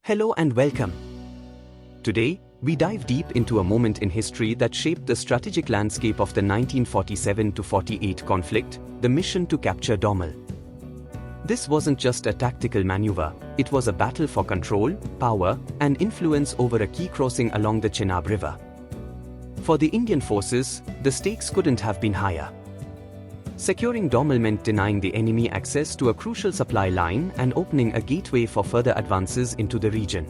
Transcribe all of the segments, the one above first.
Hello and welcome. Today, we dive deep into a moment in history that shaped the strategic landscape of the 1947-48 conflict, the mission to capture Domel. This wasn't just a tactical maneuver, it was a battle for control, power, and influence over a key crossing along the Chenab River. For the Indian forces, the stakes couldn't have been higher. Securing Domel meant denying the enemy access to a crucial supply line and opening a gateway for further advances into the region.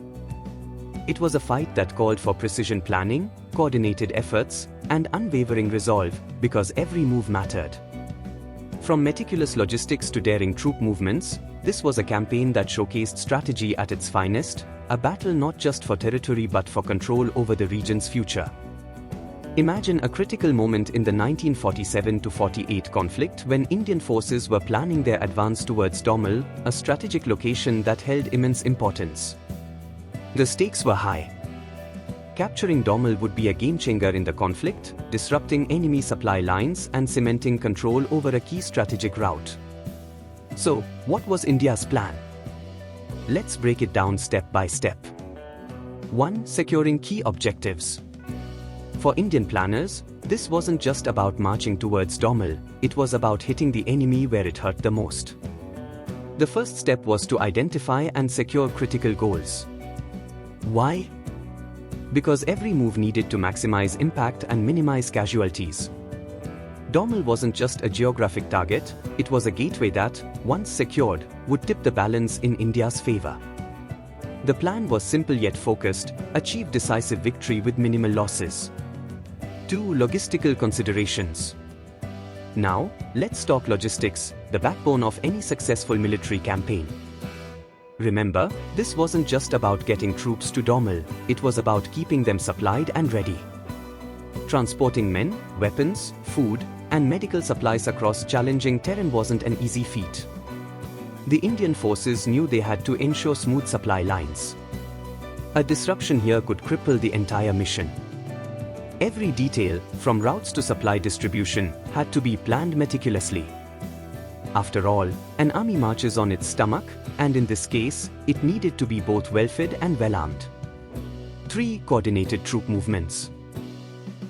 It was a fight that called for precision planning, coordinated efforts, and unwavering resolve, because every move mattered. From meticulous logistics to daring troop movements, this was a campaign that showcased strategy at its finest, a battle not just for territory but for control over the region's future. Imagine a critical moment in the 1947-48 conflict when Indian forces were planning their advance towards Domel, a strategic location that held immense importance. The stakes were high. Capturing Domel would be a game-changer in the conflict, disrupting enemy supply lines and cementing control over a key strategic route. So, what was India's plan? Let's break it down step by step. 1. Securing key objectives. For Indian planners, this wasn't just about marching towards Domel, it was about hitting the enemy where it hurt the most. The first step was to identify and secure critical goals. Why? Because every move needed to maximize impact and minimize casualties. Domel wasn't just a geographic target, it was a gateway that, once secured, would tip the balance in India's favor. The plan was simple yet focused: achieve decisive victory with minimal losses. 2. Logistical considerations. Now, let's talk logistics, the backbone of any successful military campaign. Remember, this wasn't just about getting troops to Domel, it was about keeping them supplied and ready. Transporting men, weapons, food, and medical supplies across challenging terrain wasn't an easy feat. The Indian forces knew they had to ensure smooth supply lines. A disruption here could cripple the entire mission. Every detail, from routes to supply distribution, had to be planned meticulously. After all, an army marches on its stomach, and in this case, it needed to be both well-fed and well-armed. 3. Coordinated troop movements.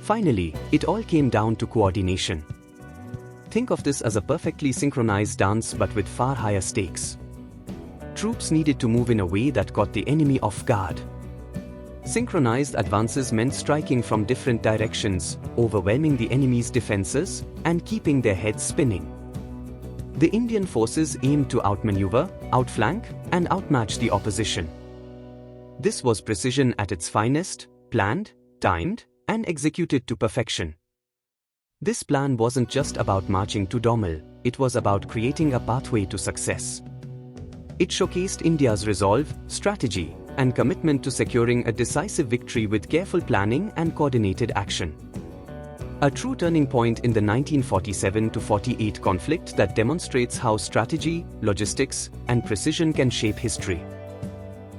Finally, it all came down to coordination. Think of this as a perfectly synchronized dance but with far higher stakes. Troops needed to move in a way that caught the enemy off guard. Synchronized advances meant striking from different directions, overwhelming the enemy's defenses, and keeping their heads spinning. The Indian forces aimed to outmaneuver, outflank, and outmatch the opposition. This was precision at its finest, planned, timed, and executed to perfection. This plan wasn't just about marching to Domel, it was about creating a pathway to success. It showcased India's resolve, strategy, and commitment to securing a decisive victory with careful planning and coordinated action. A true turning point in the 1947-48 conflict that demonstrates how strategy, logistics, and precision can shape history.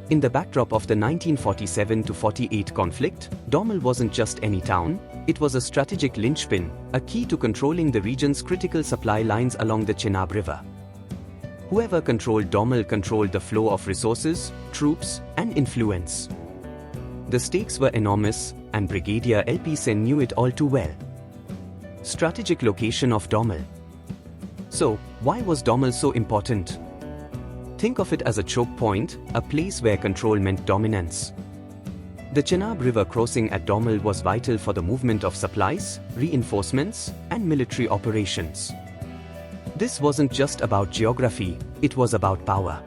In the backdrop of the 1947-48 conflict, Domel wasn't just any town, it was a strategic linchpin, a key to controlling the region's critical supply lines along the Chenab River. Whoever controlled Domel controlled the flow of resources, troops, and influence. The stakes were enormous, and Brigadier L.P. Sen knew it all too well. Strategic location of Domel. So, why was Domel so important? Think of it as a choke point, a place where control meant dominance. The Chenab River crossing at Domel was vital for the movement of supplies, reinforcements, and military operations. This wasn't just about geography, it was about power.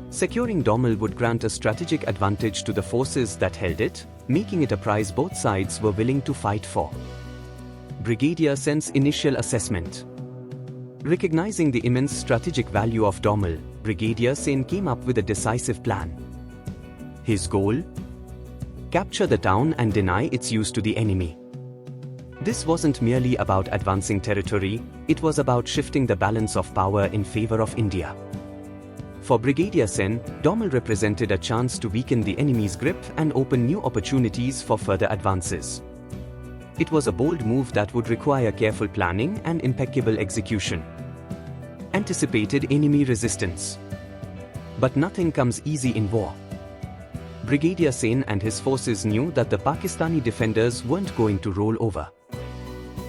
Securing Domel would grant a strategic advantage to the forces that held it, making it a prize both sides were willing to fight for. Brigadier Sen's initial assessment. Recognizing the immense strategic value of Domel, Brigadier Sen came up with a decisive plan. His goal? Capture the town and deny its use to the enemy. This wasn't merely about advancing territory, it was about shifting the balance of power in favor of India. For Brigadier Sen, Domel represented a chance to weaken the enemy's grip and open new opportunities for further advances. It was a bold move that would require careful planning and impeccable execution. Anticipated enemy resistance. But nothing comes easy in war. Brigadier Sen and his forces knew that the Pakistani defenders weren't going to roll over.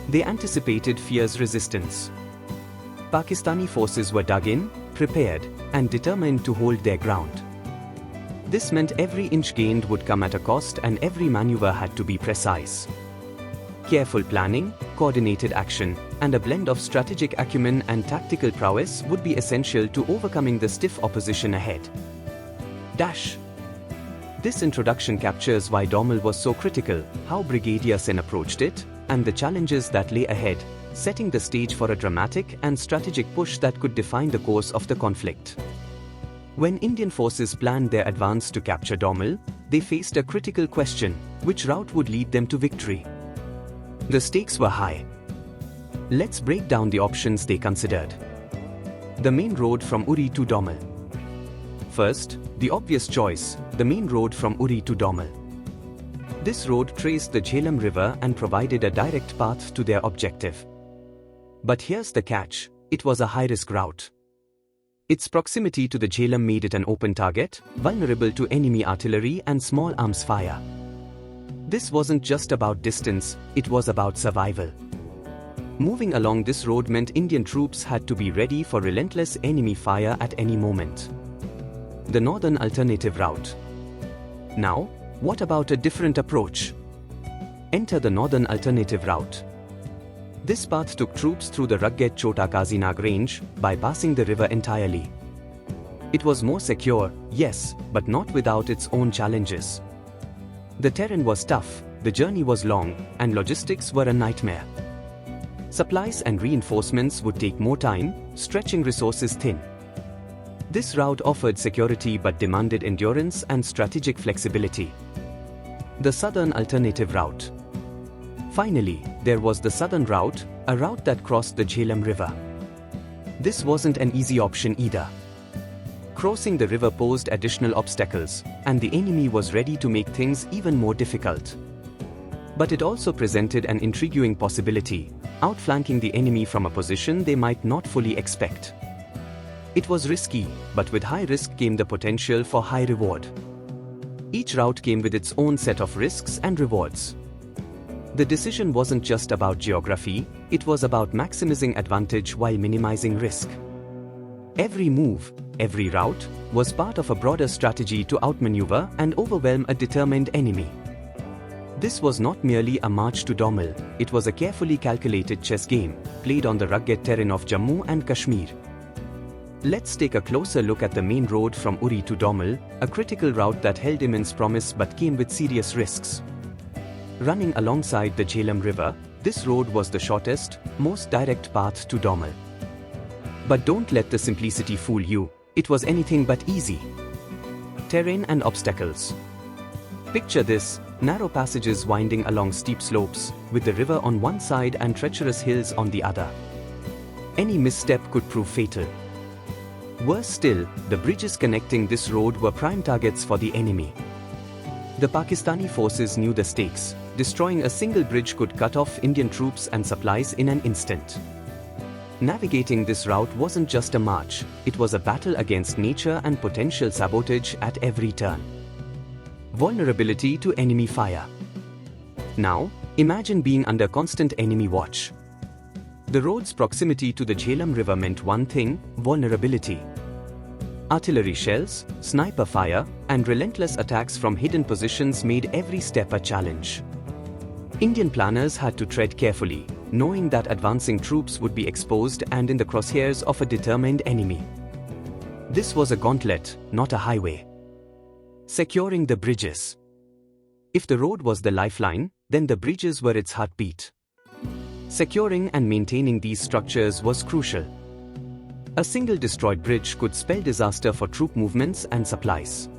They anticipated fierce resistance. Pakistani forces were dug in, prepared, and determined to hold their ground. This meant every inch gained would come at a cost and every maneuver had to be precise. Careful planning, coordinated action, and a blend of strategic acumen and tactical prowess would be essential to overcoming the stiff opposition ahead. This introduction captures why Domel was so critical, how Brigadier Sen approached it, and the challenges that lay ahead, setting the stage for a dramatic and strategic push that could define the course of the conflict. When Indian forces planned their advance to capture Domel, they faced a critical question: which route would lead them to victory? The stakes were high. Let's break down the options they considered. The main road from Uri to Domel. First, the obvious choice, the main road from Uri to Domel. This road traced the Jhelum River and provided a direct path to their objective. But here's the catch: it was a high-risk route. Its proximity to the Jhelum made it an open target, vulnerable to enemy artillery and small arms fire. This wasn't just about distance, it was about survival. Moving along this road meant Indian troops had to be ready for relentless enemy fire at any moment. The northern alternative route. Now, what about a different approach? Enter the northern alternative route. This path took troops through the rugged Chota Kazinag range, bypassing the river entirely. It was more secure, yes, but not without its own challenges. The terrain was tough, the journey was long, and logistics were a nightmare. Supplies and reinforcements would take more time, stretching resources thin. This route offered security but demanded endurance and strategic flexibility. The southern alternative route. Finally, there was the southern route, a route that crossed the Jhelum River. This wasn't an easy option either. Crossing the river posed additional obstacles, and the enemy was ready to make things even more difficult. But it also presented an intriguing possibility: outflanking the enemy from a position they might not fully expect. It was risky, but with high risk came the potential for high reward. Each route came with its own set of risks and rewards. The decision wasn't just about geography, it was about maximizing advantage while minimizing risk. Every move, every route, was part of a broader strategy to outmaneuver and overwhelm a determined enemy. This was not merely a march to Domel, it was a carefully calculated chess game, played on the rugged terrain of Jammu and Kashmir. Let's take a closer look at the main road from Uri to Domel, a critical route that held immense promise but came with serious risks. Running alongside the Jhelum River, this road was the shortest, most direct path to Domel. But don't let the simplicity fool you, it was anything but easy. Terrain and obstacles. Picture this: narrow passages winding along steep slopes, with the river on one side and treacherous hills on the other. Any misstep could prove fatal. Worse still, the bridges connecting this road were prime targets for the enemy. The Pakistani forces knew the stakes. Destroying a single bridge could cut off Indian troops and supplies in an instant. Navigating this route wasn't just a march, it was a battle against nature and potential sabotage at every turn. Vulnerability to enemy fire. Now, imagine being under constant enemy watch. The road's proximity to the Jhelum River meant one thing: vulnerability. Artillery shells, sniper fire, and relentless attacks from hidden positions made every step a challenge. Indian planners had to tread carefully, knowing that advancing troops would be exposed and in the crosshairs of a determined enemy. This was a gauntlet, not a highway. Securing the bridges. If the road was the lifeline, then the bridges were its heartbeat. Securing and maintaining these structures was crucial. A single destroyed bridge could spell disaster for troop movements and supplies.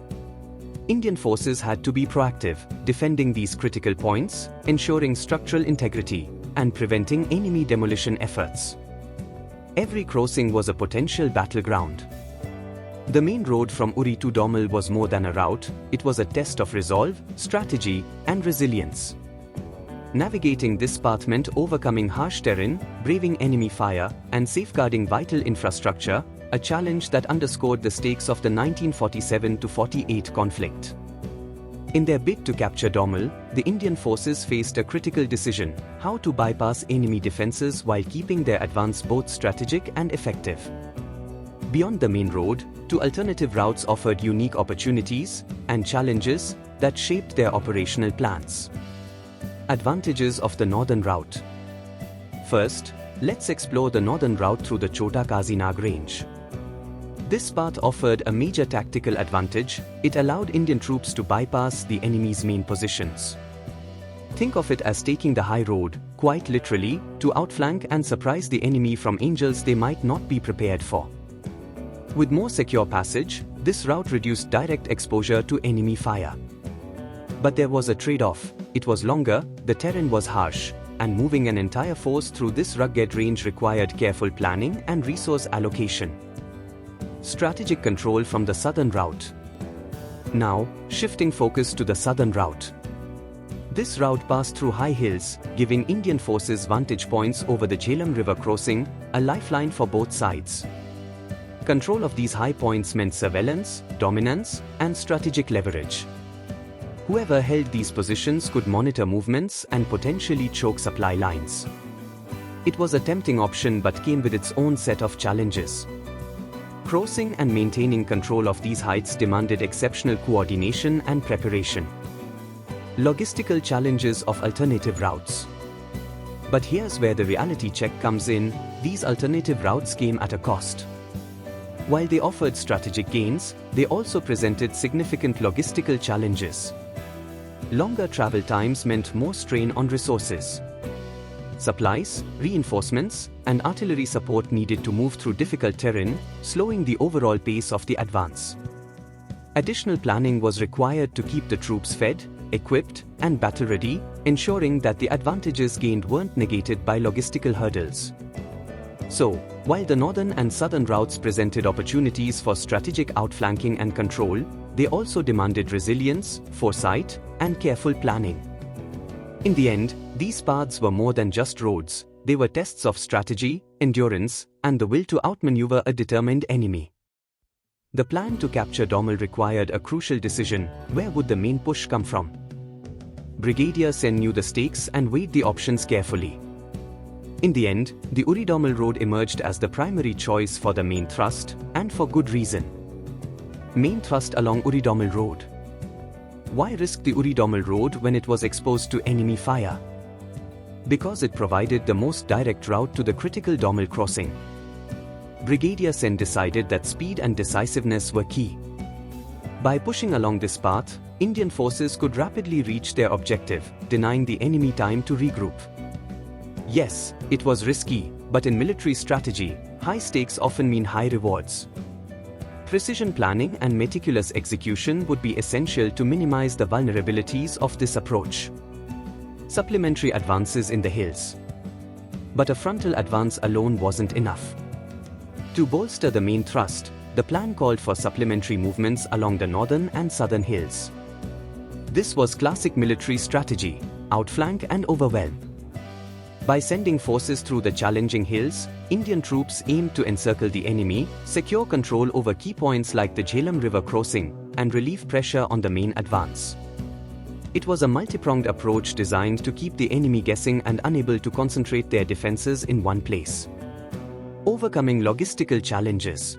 Indian forces had to be proactive, defending these critical points, ensuring structural integrity, and preventing enemy demolition efforts. Every crossing was a potential battleground. The main road from Uri to Domel was more than a route, it was a test of resolve, strategy, and resilience. Navigating this path meant overcoming harsh terrain, braving enemy fire, and safeguarding vital infrastructure, a challenge that underscored the stakes of the 1947-48 conflict. In their bid to capture Domel, the Indian forces faced a critical decision: how to bypass enemy defenses while keeping their advance both strategic and effective. Beyond the main road, two alternative routes offered unique opportunities and challenges that shaped their operational plans. Advantages of the northern route. First, let's explore the northern route through the Chota Kazinag range. This path offered a major tactical advantage. It allowed Indian troops to bypass the enemy's main positions. Think of it as taking the high road, quite literally, to outflank and surprise the enemy from angles they might not be prepared for. With more secure passage, this route reduced direct exposure to enemy fire. But there was a trade-off. It was longer, the terrain was harsh, and moving an entire force through this rugged range required careful planning and resource allocation. Strategic control from the southern route. Now, shifting focus to the southern route. This route passed through high hills, giving Indian forces vantage points over the Jhelum River crossing, a lifeline for both sides. Control of these high points meant surveillance, dominance, and strategic leverage. Whoever held these positions could monitor movements and potentially choke supply lines. It was a tempting option but came with its own set of challenges. Crossing and maintaining control of these heights demanded exceptional coordination and preparation. Logistical challenges of alternative routes. But here's where the reality check comes in: these alternative routes came at a cost. While they offered strategic gains, they also presented significant logistical challenges. Longer travel times meant more strain on resources. Supplies, reinforcements, and artillery support needed to move through difficult terrain, slowing the overall pace of the advance. Additional planning was required to keep the troops fed, equipped, and battle-ready, ensuring that the advantages gained weren't negated by logistical hurdles. So, while the northern and southern routes presented opportunities for strategic outflanking and control, they also demanded resilience, foresight, and careful planning. In the end, these paths were more than just roads. They were tests of strategy, endurance, and the will to outmaneuver a determined enemy. The plan to capture Domel required a crucial decision: where would the main push come from? Brigadier Sen knew the stakes and weighed the options carefully. In the end, the Uri-Domel road emerged as the primary choice for the main thrust, and for good reason. Main thrust along Uri-Domel road. Why risk the Uri-Domel road when it was exposed to enemy fire? Because it provided the most direct route to the critical Domel crossing. Brigadier Sen decided that speed and decisiveness were key. By pushing along this path, Indian forces could rapidly reach their objective, denying the enemy time to regroup. Yes, it was risky, but in military strategy, high stakes often mean high rewards. Precision planning and meticulous execution would be essential to minimize the vulnerabilities of this approach. Supplementary advances in the hills. But a frontal advance alone wasn't enough. To bolster the main thrust, the plan called for supplementary movements along the northern and southern hills. This was classic military strategy: outflank and overwhelm. By sending forces through the challenging hills, Indian troops aimed to encircle the enemy, secure control over key points like the Jhelum River crossing, and relieve pressure on the main advance. It was a multi-pronged approach designed to keep the enemy guessing and unable to concentrate their defenses in one place. Overcoming logistical challenges.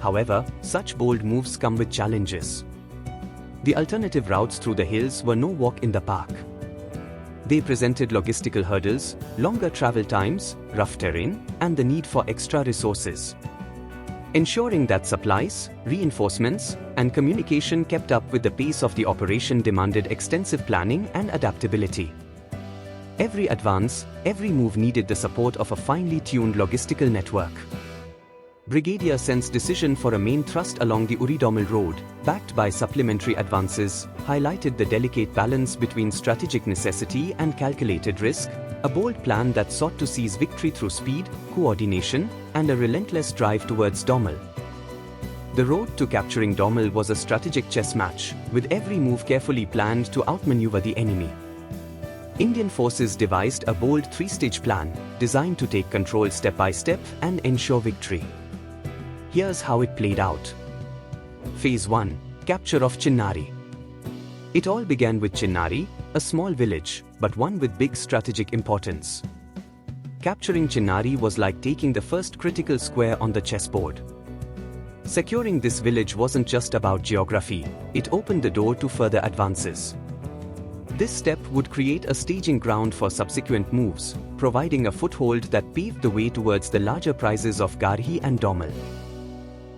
However, such bold moves come with challenges. The alternative routes through the hills were no walk in the park. They presented logistical hurdles, longer travel times, rough terrain, and the need for extra resources. Ensuring that supplies, reinforcements, and communication kept up with the pace of the operation demanded extensive planning and adaptability. Every advance, every move needed the support of a finely tuned logistical network. Brigadier Sen's decision for a main thrust along the Uri-Domel road, backed by supplementary advances, highlighted the delicate balance between strategic necessity and calculated risk, a bold plan that sought to seize victory through speed, coordination, and a relentless drive towards Domel. The road to capturing Domel was a strategic chess match, with every move carefully planned to outmaneuver the enemy. Indian forces devised a bold three-stage plan, designed to take control step by step and ensure victory. Here's how it played out. Phase 1. Capture of Chinnari. It all began with Chinnari, a small village, but one with big strategic importance. Capturing Chinnari was like taking the first critical square on the chessboard. Securing this village wasn't just about geography, it opened the door to further advances. This step would create a staging ground for subsequent moves, providing a foothold that paved the way towards the larger prizes of Garhi and Domel.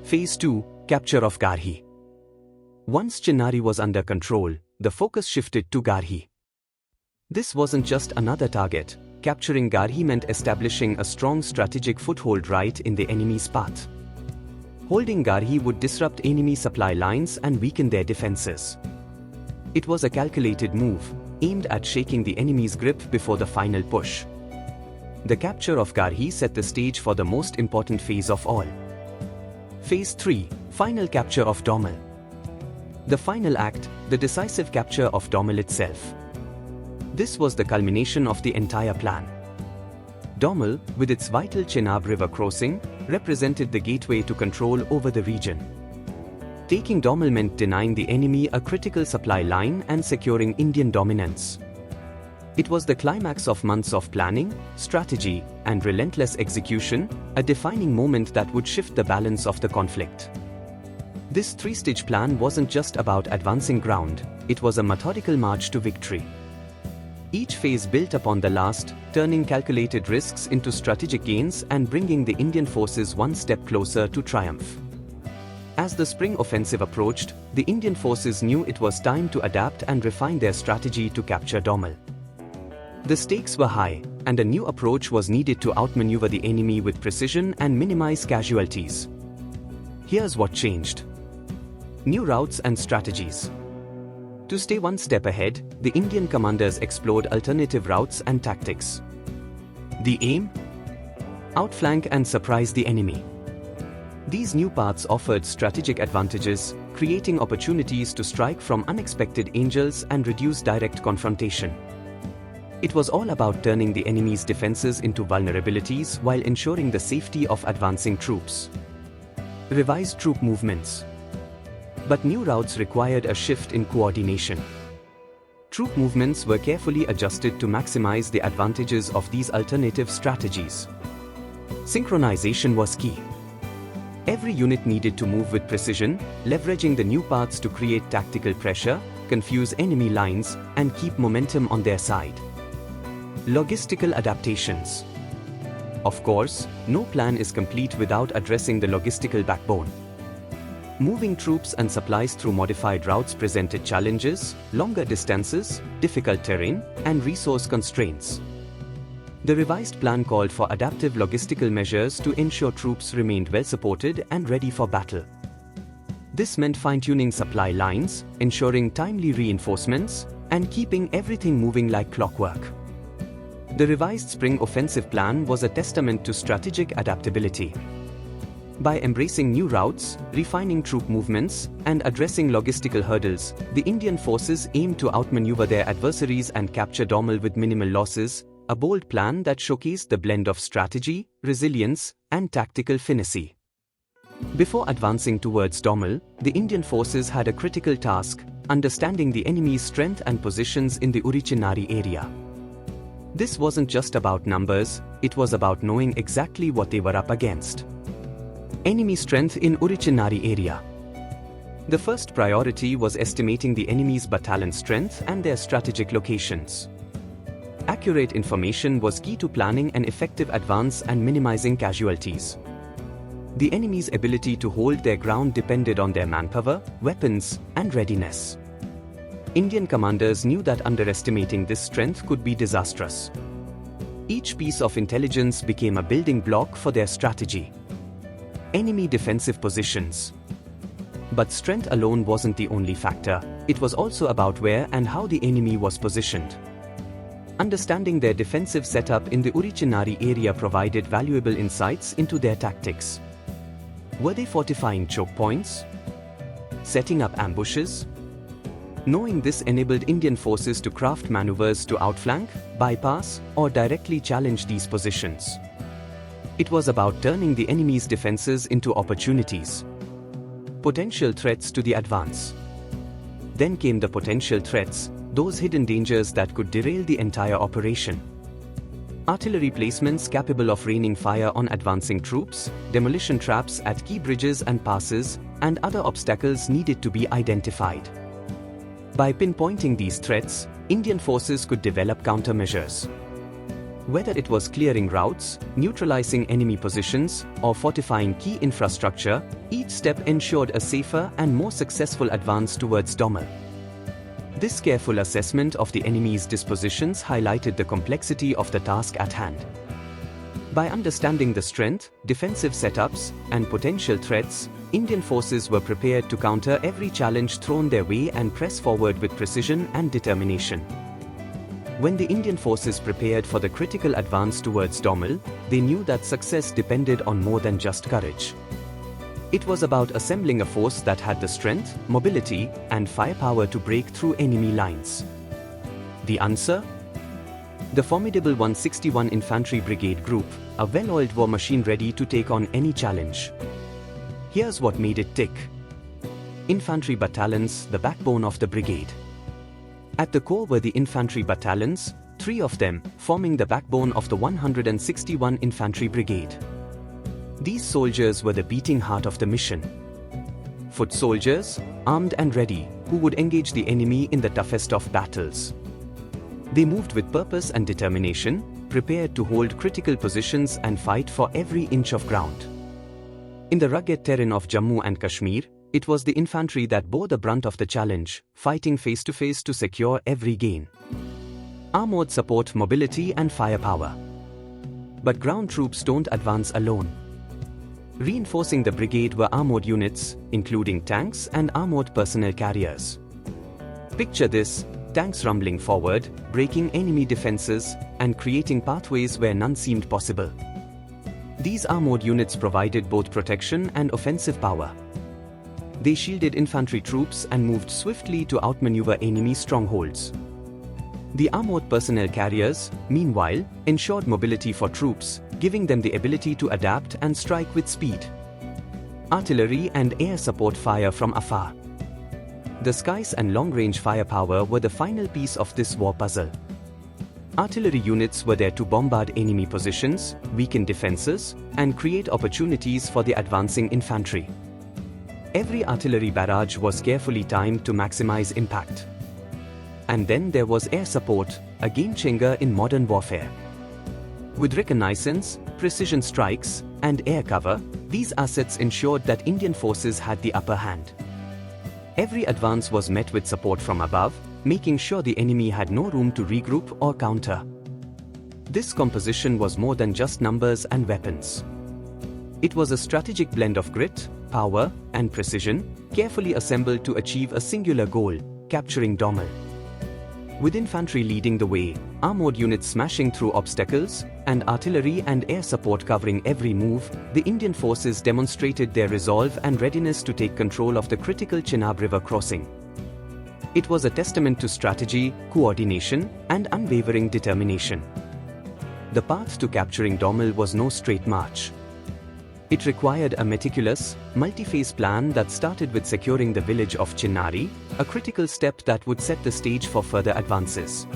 Phase 2, Capture of Garhi. Once Chinnari was under control, the focus shifted to Garhi. This wasn't just another target. Capturing Garhi meant establishing a strong strategic foothold right in the enemy's path. Holding Garhi would disrupt enemy supply lines and weaken their defenses. It was a calculated move, aimed at shaking the enemy's grip before the final push. The capture of Garhi set the stage for the most important phase of all. Phase 3, Final Capture of Domel. The final act, the decisive capture of Domel itself. This was the culmination of the entire plan. Domel, with its vital Chenab River crossing, represented the gateway to control over the region. Taking Domel meant denying the enemy a critical supply line and securing Indian dominance. It was the climax of months of planning, strategy, and relentless execution, a defining moment that would shift the balance of the conflict. This three-stage plan wasn't just about advancing ground, it was a methodical march to victory. Each phase built upon the last, turning calculated risks into strategic gains and bringing the Indian forces one step closer to triumph. As the spring offensive approached, the Indian forces knew it was time to adapt and refine their strategy to capture Domel. The stakes were high, and a new approach was needed to outmaneuver the enemy with precision and minimize casualties. Here's what changed. New routes and strategies. To stay one step ahead, the Indian commanders explored alternative routes and tactics. The aim? Outflank and surprise the enemy. These new paths offered strategic advantages, creating opportunities to strike from unexpected angles and reduce direct confrontation. It was all about turning the enemy's defenses into vulnerabilities while ensuring the safety of advancing troops. Revised troop movements. But new routes required a shift in coordination. Troop movements were carefully adjusted to maximize the advantages of these alternative strategies. Synchronization was key. Every unit needed to move with precision, leveraging the new paths to create tactical pressure, confuse enemy lines, and keep momentum on their side. Logistical adaptations. Of course, no plan is complete without addressing the logistical backbone. Moving troops and supplies through modified routes presented challenges, longer distances, difficult terrain, and resource constraints. The revised plan called for adaptive logistical measures to ensure troops remained well supported and ready for battle. This meant fine-tuning supply lines, ensuring timely reinforcements, and keeping everything moving like clockwork. The revised spring offensive plan was a testament to strategic adaptability. By embracing new routes, refining troop movements, and addressing logistical hurdles, the Indian forces aimed to outmaneuver their adversaries and capture Domel with minimal losses, a bold plan that showcased the blend of strategy, resilience, and tactical finesse. Before advancing towards Domel, the Indian forces had a critical task, understanding the enemy's strength and positions in the Uri-Chinnari area. This wasn't just about numbers, it was about knowing exactly what they were up against. Enemy strength in Uri-Chinnari area. The first priority was estimating the enemy's battalion strength and their strategic locations. Accurate information was key to planning an effective advance and minimizing casualties. The enemy's ability to hold their ground depended on their manpower, weapons, and readiness. Indian commanders knew that underestimating this strength could be disastrous. Each piece of intelligence became a building block for their strategy. Enemy defensive positions. But strength alone wasn't the only factor, it was also about where and how the enemy was positioned. Understanding their defensive setup in the Uri-Chinnari area provided valuable insights into their tactics. Were they fortifying choke points? Setting up ambushes? Knowing this enabled Indian forces to craft maneuvers to outflank, bypass, or directly challenge these positions. It was about turning the enemy's defenses into opportunities. Potential threats to the advance. Then came the potential threats, those hidden dangers that could derail the entire operation. Artillery placements capable of raining fire on advancing troops, demolition traps at key bridges and passes, and other obstacles needed to be identified. By pinpointing these threats, Indian forces could develop countermeasures. Whether it was clearing routes, neutralizing enemy positions, or fortifying key infrastructure, each step ensured a safer and more successful advance towards Domel. This careful assessment of the enemy's dispositions highlighted the complexity of the task at hand. By understanding the strength, defensive setups, and potential threats, Indian forces were prepared to counter every challenge thrown their way and press forward with precision and determination. When the Indian forces prepared for the critical advance towards Domel, they knew that success depended on more than just courage. It was about assembling a force that had the strength, mobility, and firepower to break through enemy lines. The answer? The formidable 161 Infantry Brigade Group, a well-oiled war machine ready to take on any challenge. Here's what made it tick. Infantry battalions, the backbone of the brigade. At the core were the infantry battalions, 3 of them forming the backbone of the 161 Infantry Brigade. These soldiers were the beating heart of the mission. Foot soldiers, armed and ready, who would engage the enemy in the toughest of battles. They moved with purpose and determination, prepared to hold critical positions and fight for every inch of ground. In the rugged terrain of Jammu and Kashmir, it was the infantry that bore the brunt of the challenge, fighting face to face to secure every gain. Armored support, mobility, and firepower. But ground troops don't advance alone. Reinforcing the brigade were armored units, including tanks and armored personnel carriers. Picture this: tanks rumbling forward, breaking enemy defenses, and creating pathways where none seemed possible. These armored units provided both protection and offensive power. They shielded infantry troops and moved swiftly to outmaneuver enemy strongholds. The armored personnel carriers, meanwhile, ensured mobility for troops, giving them the ability to adapt and strike with speed. Artillery and air support fire from afar. The skies and long-range firepower were the final piece of this war puzzle. Artillery units were there to bombard enemy positions, weaken defenses, and create opportunities for the advancing infantry. Every artillery barrage was carefully timed to maximize impact. And then there was air support, a game-changer in modern warfare. With reconnaissance, precision strikes, and air cover, these assets ensured that Indian forces had the upper hand. Every advance was met with support from above, making sure the enemy had no room to regroup or counter. This composition was more than just numbers and weapons. It was a strategic blend of grit, power, and precision, carefully assembled to achieve a singular goal: capturing Domel. With infantry leading the way, armored units smashing through obstacles, and artillery and air support covering every move, the Indian forces demonstrated their resolve and readiness to take control of the critical Chenab River crossing. It was a testament to strategy, coordination, and unwavering determination. The path to capturing Domel was no straight march. It required a meticulous, multi-phase plan that started with securing the village of Chinnari, a critical step that would set the stage for further advances.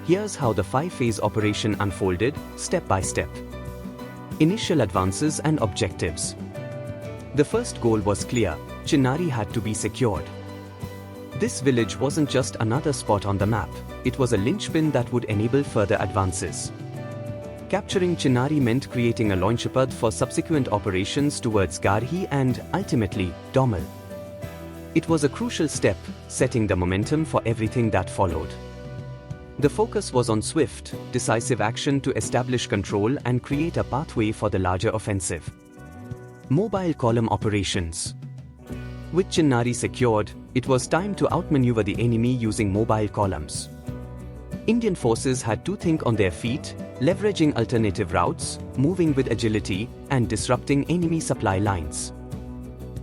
Here's how the 5-phase operation unfolded, step by step. Initial advances and objectives. The first goal was clear: Chinnari had to be secured. This village wasn't just another spot on the map, it was a linchpin that would enable further advances. Capturing Chinnari meant creating a launchpad for subsequent operations towards Garhi and, ultimately, Domel. It was a crucial step, setting the momentum for everything that followed. The focus was on swift, decisive action to establish control and create a pathway for the larger offensive. Mobile column operations. With Chinnari secured, it was time to outmaneuver the enemy using mobile columns. Indian forces had to think on their feet, leveraging alternative routes, moving with agility, and disrupting enemy supply lines.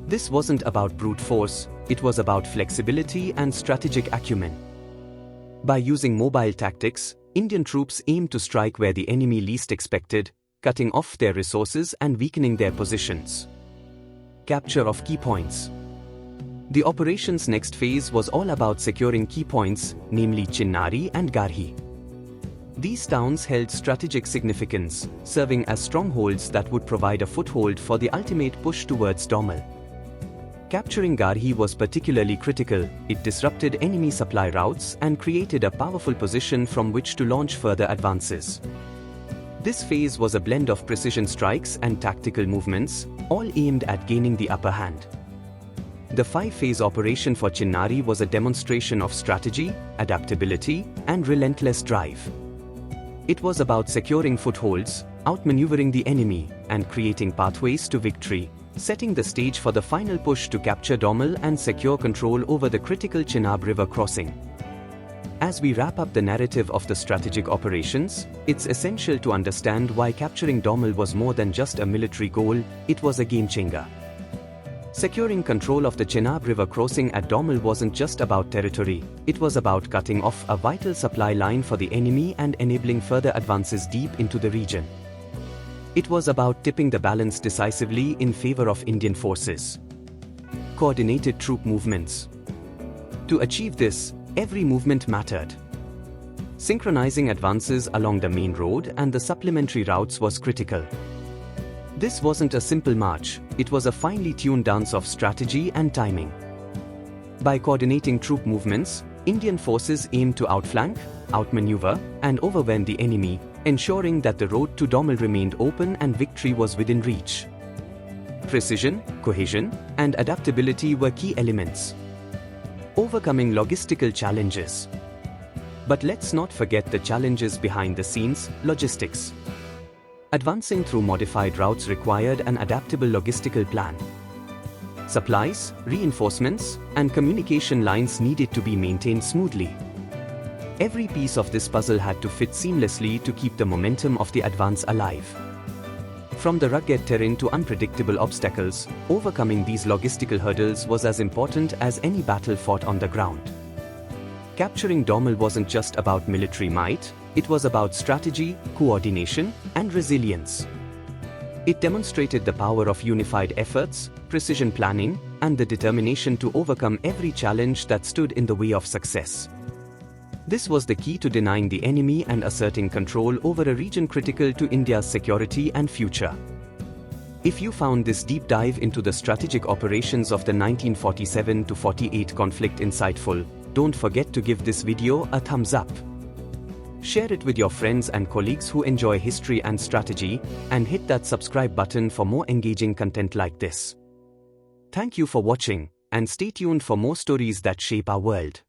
This wasn't about brute force, it was about flexibility and strategic acumen. By using mobile tactics, Indian troops aimed to strike where the enemy least expected, cutting off their resources and weakening their positions. Capture of key points. The operation's next phase was all about securing key points, namely Chinnari and Garhi. These towns held strategic significance, serving as strongholds that would provide a foothold for the ultimate push towards Domel. Capturing Garhi was particularly critical. It disrupted enemy supply routes and created a powerful position from which to launch further advances. This phase was a blend of precision strikes and tactical movements, all aimed at gaining the upper hand. The 5-phase operation for Chinnari was a demonstration of strategy, adaptability, and relentless drive. It was about securing footholds, outmaneuvering the enemy, and creating pathways to victory, setting the stage for the final push to capture Domel and secure control over the critical Chenab River crossing. As we wrap up the narrative of the strategic operations, it's essential to understand why capturing Domel was more than just a military goal, it was a game-changer. Securing control of the Chenab River crossing at Domel wasn't just about territory, it was about cutting off a vital supply line for the enemy and enabling further advances deep into the region. It was about tipping the balance decisively in favor of Indian forces. Coordinated troop movements. To achieve this, every movement mattered. Synchronizing advances along the main road and the supplementary routes was critical. This wasn't a simple march, it was a finely tuned dance of strategy and timing. By coordinating troop movements, Indian forces aimed to outflank, outmaneuver, and overwhelm the enemy, ensuring that the road to Domel remained open and victory was within reach. Precision, cohesion, and adaptability were key elements. Overcoming logistical challenges. But let's not forget the challenges behind the scenes, logistics. Advancing through modified routes required an adaptable logistical plan. Supplies, reinforcements, and communication lines needed to be maintained smoothly. Every piece of this puzzle had to fit seamlessly to keep the momentum of the advance alive. From the rugged terrain to unpredictable obstacles, overcoming these logistical hurdles was as important as any battle fought on the ground. Capturing Domel wasn't just about military might, it was about strategy, coordination, and resilience. It demonstrated the power of unified efforts, precision planning, and the determination to overcome every challenge that stood in the way of success. This was the key to denying the enemy and asserting control over a region critical to India's security and future. If you found this deep dive into the strategic operations of the 1947-48 conflict insightful, don't forget to give this video a thumbs up. Share it with your friends and colleagues who enjoy history and strategy, and hit that subscribe button for more engaging content like this. Thank you for watching, and stay tuned for more stories that shape our world.